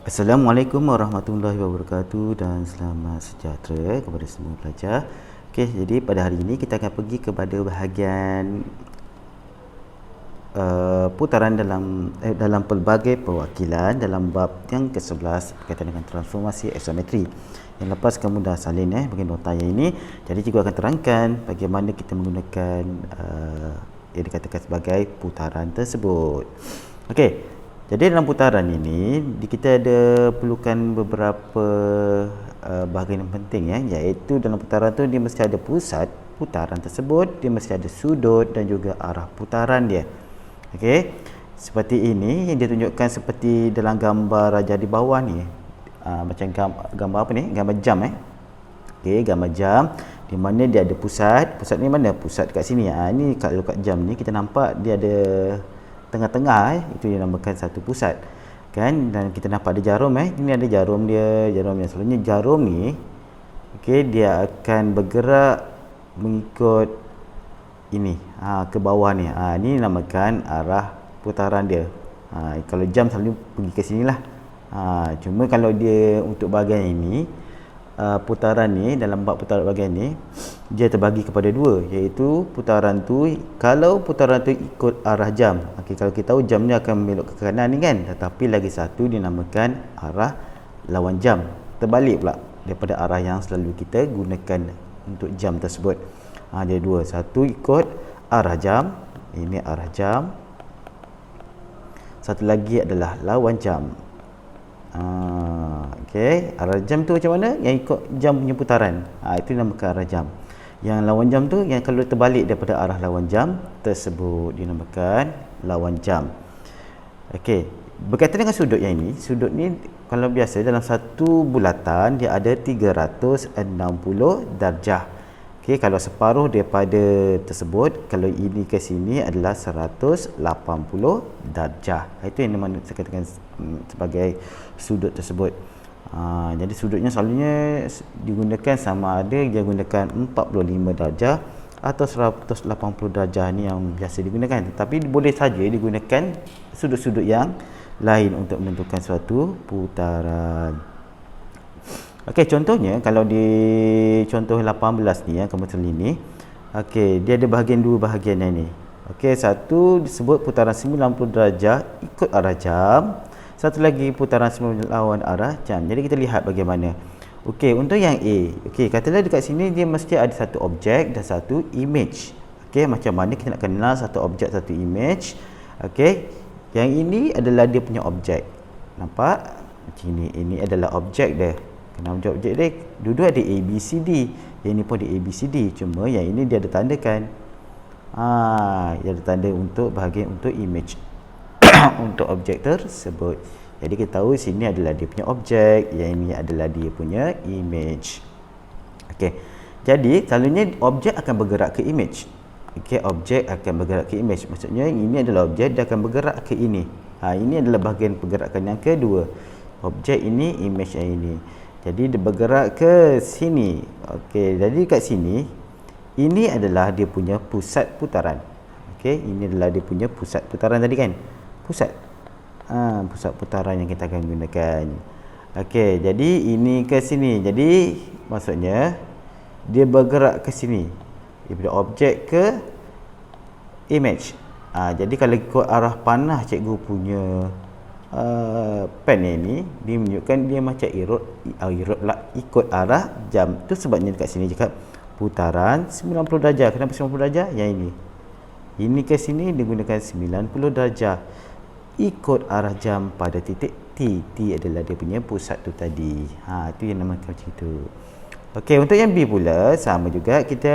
Assalamualaikum warahmatullahi wabarakatuh dan selamat sejahtera kepada semua pelajar. Okey, jadi pada hari ini kita akan pergi kepada bahagian putaran dalam pelbagai perwakilan dalam bab yang ke-11 berkaitan dengan transformasi aksometri. Yang lepas kamu dah salin bahagian nota yang ini. Jadi cikgu akan terangkan bagaimana kita menggunakan yang dikatakan sebagai putaran tersebut. Okey. Jadi dalam putaran ini kita ada perlukan beberapa bahagian yang penting iaitu dalam putaran tu dia mesti ada pusat putaran tersebut, dia mesti ada sudut dan juga arah putaran dia. Okey. Seperti ini yang ditunjukkan seperti dalam gambar raja di bawah ni. Macam gambar apa ni? Gambar jam Okey, gambar jam di mana dia ada pusat. Pusat ni mana? Pusat kat sini. Ni kalau kat jam ni kita nampak dia ada tengah-tengah itu dinamakan satu pusat kan, dan kita nampak ada jarum ini ada jarum dia, jarum yang selalunya jarum ni okey dia akan bergerak mengikut ini ke bawah ni. Ni dinamakan arah putaran dia. Kalau jam selalu pergi ke sinilah. Cuma kalau dia untuk bahagian ini putaran ni, dalam bab putaran bahagian ni dia terbagi kepada dua, iaitu putaran tu kalau putaran tu ikut arah jam. Okey, kalau kita tahu jam ni akan belok ke kanan ni kan, tetapi lagi satu dinamakan arah lawan jam, terbalik pula daripada arah yang selalu kita gunakan untuk jam tersebut. Dia dua, satu ikut arah jam, ini arah jam, satu lagi adalah lawan jam. Okey, arah jam tu macam mana? Yang ikut jam punya putaran. Itu dinamakan arah jam. Yang lawan jam tu yang kalau terbalik daripada arah lawan jam tersebut dinamakan lawan jam. Okey, berkaitan dengan sudut yang ini, sudut ni kalau biasa dalam satu bulatan dia ada 360 darjah. Okey, kalau separuh daripada tersebut, kalau ini ke sini adalah 180 darjah. Itu yang saya katakan sebagai sudut tersebut. Jadi sudutnya selalunya digunakan sama ada dia gunakan 45 darjah atau 180 darjah, ni yang biasa digunakan. Tapi boleh saja digunakan sudut-sudut yang lain untuk menentukan suatu putaran. Okey, contohnya kalau di contoh 18 ni kamu tulis ni. Okey, dia ada bahagian dua bahagian yang ni. Okey, satu disebut putaran 90 darjah ikut arah jam. Satu lagi putaran 90 lawan arah jam. Jadi kita lihat bagaimana. Okey, untuk yang A. Okey, katalah dekat sini dia mesti ada satu objek dan satu image. Okey, macam mana kita nak kenal satu objek satu image? Okey, yang ini adalah dia punya objek. Nampak? Macam ini. Ini adalah objek dia. Kenal objek dia. Dua-dua ada A, B, C, D. Yang ini pun ada A, B, C, D. Cuma yang ini dia ada tandakan. Dia ada tanda untuk bahagian untuk image. Untuk objek tersebut. Jadi kita tahu sini adalah dia punya objek, yang ini adalah dia punya image. Okey. Jadi selalunya objek akan bergerak ke image. Okey, objek akan bergerak ke image. Maksudnya ini adalah objek, dia akan bergerak ke ini. Ini adalah bahagian pergerakan yang kedua. Objek ini, image yang ini. Jadi dia bergerak ke sini. Okey, jadi kat sini ini adalah dia punya pusat putaran. Okey, ini adalah dia punya pusat putaran tadi kan? Pusat pusat putaran yang kita akan gunakan. Okey, jadi ini ke sini. Jadi maksudnya dia bergerak ke sini daripada objek ke image. Jadi kalau ikut arah panah cikgu punya pen ini, dia menunjukkan dia macam ikut arah jam. Tu sebabnya dekat sini cakap putaran 90 darjah. Kenapa 90 darjah? Yang ini ke sini digunakan 90 darjah ikut arah jam pada titik T. T adalah dia punya pusat tu tadi. Itu yang namakan macam itu. Okey, untuk yang B pula sama juga, kita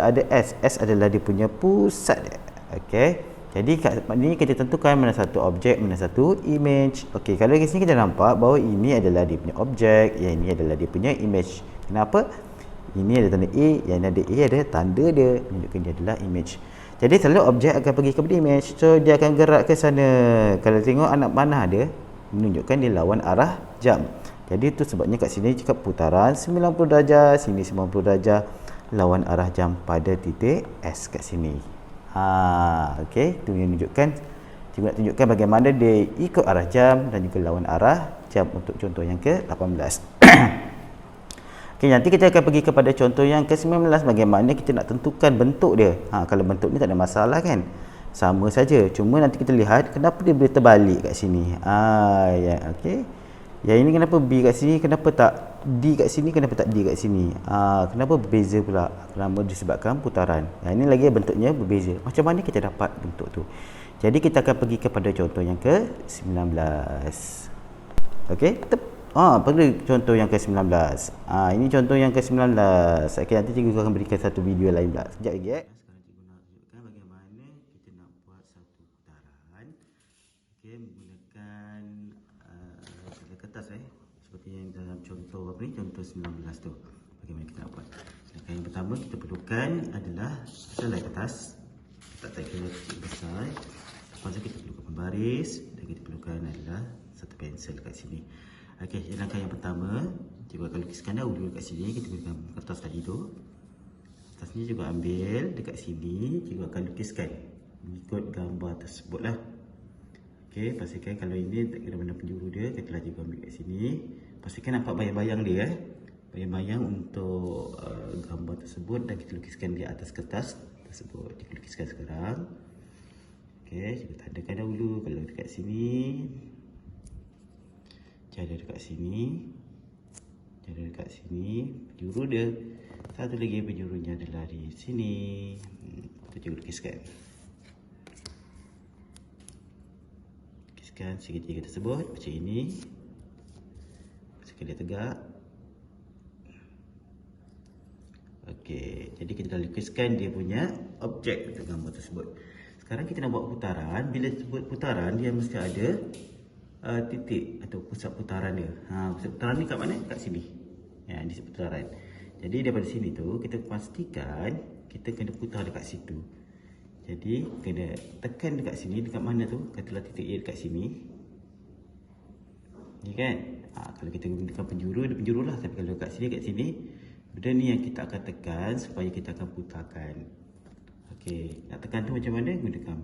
ada S. S adalah dia punya pusat dia. Okey. Jadi kat ni kita tentukan mana satu objek, mana satu image. Okey, kalau di sini kita nampak bahawa ini adalah dia punya objek, yang ini adalah dia punya image. Kenapa? Ini ada tanda A, yang ada A ada tanda dia menunjukkan dia adalah image. Jadi selalu objek akan pergi kepada image. So dia akan gerak ke sana. Kalau tengok anak panah dia menunjukkan dia lawan arah jam. Jadi itu sebabnya kat sini cakap putaran 90 darjah, sini 90 darjah lawan arah jam pada titik S kat sini. Okey, itu yang menunjukkan cikgu nak tunjukkan bagaimana dia ikut arah jam dan juga lawan arah jam untuk contoh yang ke-18. Okey, nanti kita akan pergi kepada contoh yang ke-19, bagaimana kita nak tentukan bentuk dia. Kalau bentuk ni tak ada masalah kan, sama saja, cuma nanti kita lihat kenapa dia boleh terbalik kat sini. Ya, okey. Yang ini kenapa B kat sini, kenapa tak D kat sini, kenapa tak D kat sini? Kenapa berbeza pula? Kenapa disebabkan putaran. Ini lagi bentuknya berbeza. Macam mana kita dapat bentuk tu? Jadi kita akan pergi kepada contoh yang ke-19. Okey, pada contoh yang ke-19. Ini contoh yang ke-19. Okey, nanti cikgu akan berikan satu video lain pula. Sekejap lagi Sekarang cikgu nak tunjukkan bagaimana kita nak buat satu putaran. Okey, menggunakan kertas seperti yang dalam contoh apa ni, contoh 19 tu. Bagaimana kita nak buat? Yang pertama kita perlukan adalah selai kertas. Kita tak kira besar. Lepas tu kita perlukan pembaris dan kita perlukan adalah satu pensel kat sini. Okey, langkah yang pertama, cikgu akan lukiskan dahulu kat sini. Kita gunakan kertas tadi tu. Kertas ni juga ambil dekat sini, cikgu akan lukiskan mengikut gambar tersebut lah. Okey, pastikan kalau ini tak kira mana penjuru dia, katalah cikgu ambil kat sini. Pastikan nampak bayang-bayang dia bayang-bayang untuk gambar tersebut dan kita lukiskan di atas kertas tersebut. Cikgu lukiskan sekarang. Okey, cikgu tandakan dahulu kalau dekat sini. Cara dekat sini, cara dekat sini, penjuru dia. Satu lagi penjurunya adalah di sini. Kita cikgu lukiskan. Lukiskan segitiga tersebut macam ini. Pastikan dia tegak. Okey, jadi kita dah lukiskan dia punya objek untuk gambar tersebut. Sekarang kita nak buat putaran. Bila sebut putaran, dia mesti ada titik atau pusat putaran dia. Pusat putaran ni kat mana? Kat sini. Ya, di putaran. Jadi daripada sini tu kita pastikan kita kena putar dekat situ. Jadi kena tekan dekat sini, dekat mana tu? Katalah titik A dekat sini. Ni kan? Kalau kita gunakan penjuru lah. Tapi kalau kat sini, benda ni yang kita akan tekan supaya kita akan putarkan. Okey, nak tekan tu macam mana? Gunakan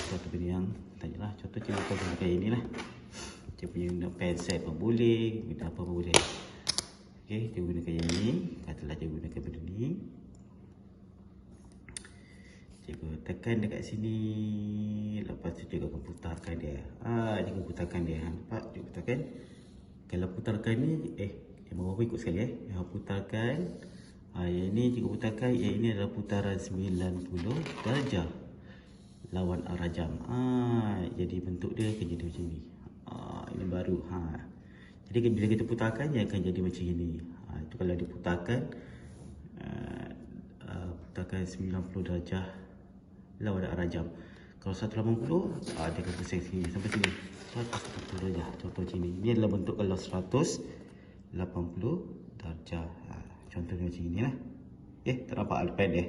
satu benda yang tanyalah. Contoh cikgu akan gunakan inilah. Cikgu guna pensel pun boleh, guna apa pun boleh. Okey, cikgu gunakan yang ni. Katalah cikgu gunakan benda ni. Cikgu tekan dekat sini. Lepas tu cikgu akan putarkan dia. Cikgu putarkan dia. Nampak? Cikgu putarkan. Kalau putarkan ni, yang bawah ikut sekali Yang putarkan. Yang ni cikgu putarkan. Yang ini adalah putaran 90 darjah lawan arah jam. Jadi bentuk dia akan jadi macam ni. Ini baru. Jadi bila kita putarkan, dia akan jadi macam ini. Itu kalau diputarkan putarkan 90 darjah lawan arah jam. Kalau 180, dia akan pusing sini sampai sini. 180 darjah. Contoh macam ni. Ini adalah bentuk kalau 180 darjah. Contohnya macam inilah. Tak nampak depan dia.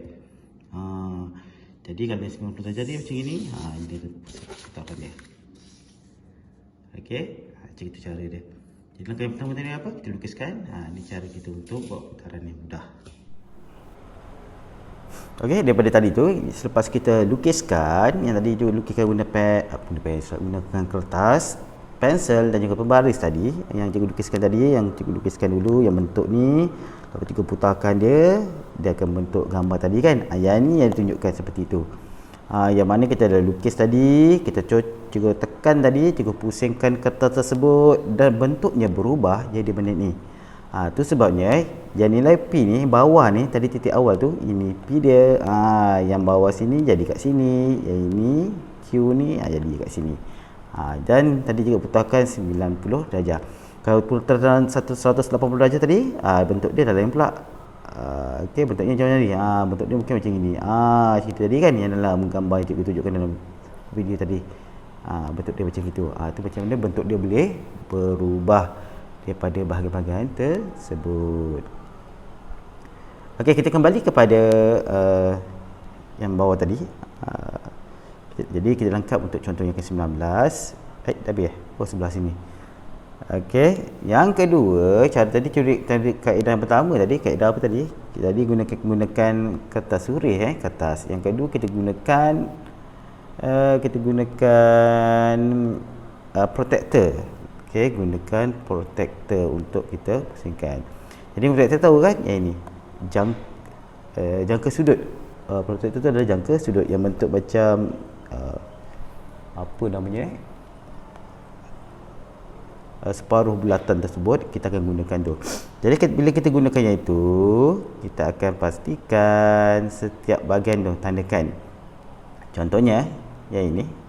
Jadi kalau 90 darjah dia macam ini, ini dia putaran dia. Okey, macam itu cara dia. Jadi langkah yang pertama tadi apa? Kita lukiskan. Ini cara kita untuk buat putaran yang mudah. Okey, daripada tadi tu, selepas kita lukiskan, yang tadi tu lukiskan gunakan kertas, pensel dan juga pembaris tadi, yang cikgu lukiskan tadi, yang cikgu lukiskan dulu yang bentuk ni. Lepas cikgu putarkan dia akan bentuk gambar tadi kan. Yang ni yang ditunjukkan seperti itu. Yang mana kita dah lukis tadi, kita cikgu tekan tadi, cikgu pusingkan kertas tersebut dan bentuknya berubah jadi benda ni. Tu sebabnya yang nilai P ni bawah ni tadi titik awal tu, ini P dia. Yang bawah sini jadi kat sini, yang ini Q ni jadi kat sini. Dan tadi juga putarkan 90 darjah. Kalau putaran 180 darjah tadi, bentuk dia dah lain pula. Okey, bentuknya macam ni. Bentuk dia mungkin macam ini. Cerita tadi kan yang dalam gambar yang cikgu tunjukkan dalam video tadi. Bentuk dia macam itu. Tu macam mana bentuk dia boleh berubah daripada bahagian-bahagian tersebut. Okey, kita kembali kepada yang bawah tadi. Jadi kita lengkap untuk contoh yang ke-19. Tapi sebelah sini. Okey, yang kedua, cara tadi kaedah yang pertama tadi, kaedah apa tadi? Kita tadi gunakan kertas surih kertas. Yang kedua kita gunakan protector. Okey, gunakan protektor untuk kita pusingkan. Jadi protektor tahu kan yang ini jangka sudut. Protektor tu adalah jangka sudut yang bentuk macam apa namanya, separuh bulatan tersebut kita akan gunakan tu. Jadi bila kita gunakan yang itu, kita akan pastikan setiap bahagian tu tandakan. Contohnya yang ini,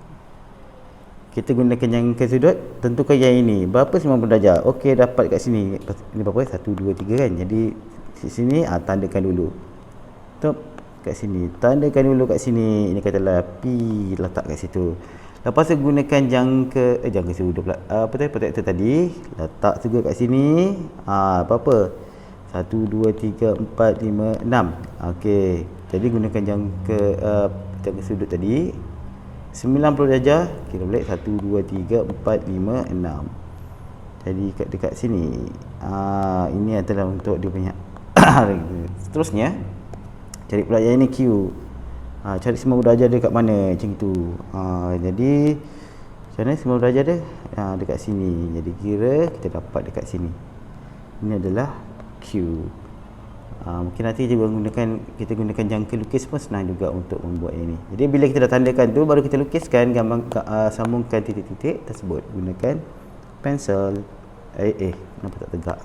kita gunakan jangka sudut, tentukan yang ini berapa 90 darjah. Okey, dapat kat sini ini berapa, 1 2 3 kan. Jadi di sini tandakan dulu. Stop kat sini, tandakan dulu kat sini. Ini katalah P, letak kat situ. Lepas tu gunakan jangka sudut pula. Protektor tadi letak juga kat sini. Berapa? 1 2 3 4 5 6. Okey. Jadi gunakan jangka sudut tadi 90 darjah, kira balik 1 2 3 4 5 6. Jadi dekat sini. Ini adalah untuk dia punya. Seterusnya cari pula yang ini Q. Cari 90 darjah dia kat mana, macam tu. Jadi macam mana 90 darjah dia? Dekat sini. Jadi kira kita dapat dekat sini. Ini adalah Q. Mungkin nanti kita gunakan jangka lukis pun senang juga untuk membuat ini. Jadi bila kita dah tandakan tu, baru kita lukiskan gambar, sambungkan titik-titik tersebut. Gunakan pensel. Kenapa tak tegak?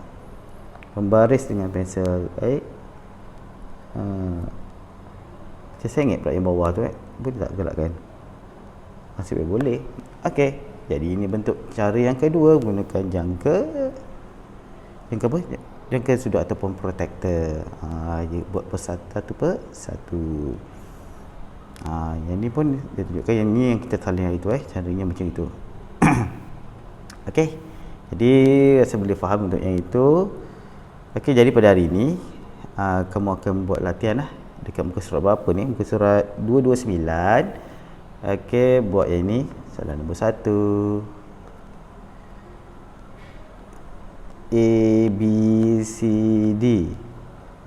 Pembaris dengan pensel. Saya sengit pula yang bawah tu. Boleh tak gelakkan? Masih boleh. Okey. Jadi ini bentuk cara yang kedua, gunakan jangka apa? Jangka sudut ataupun protektor. Buat satu per satu. Yang ni pun dia tunjukkan yang ni yang kita salin hari tu, caranya macam itu. Okey. Jadi rasa boleh faham untuk yang itu. Okey, jadi pada hari ini kamu akan buat latihan dekat muka surat berapa ni? Muka surat 229. Okey, buat yang ini. Soalan nombor 1. A, B, C, D.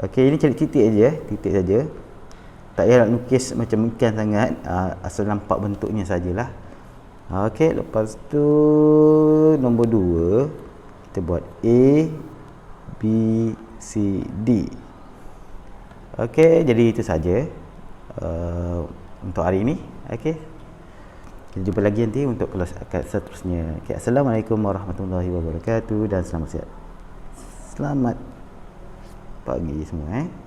Okey, ini cari titik aja, titik saja. Tak payah nak lukis macam ikan sangat, asal nampak bentuknya sajalah. Okey, lepas tu nombor 2 kita buat A, B, C, D. Okey, jadi itu saja untuk hari ini. Okey, kita jumpa lagi nanti untuk kelas akad seterusnya. Okay, Assalamualaikum warahmatullahi wabarakatuh dan selamat siang. Selamat pagi semua.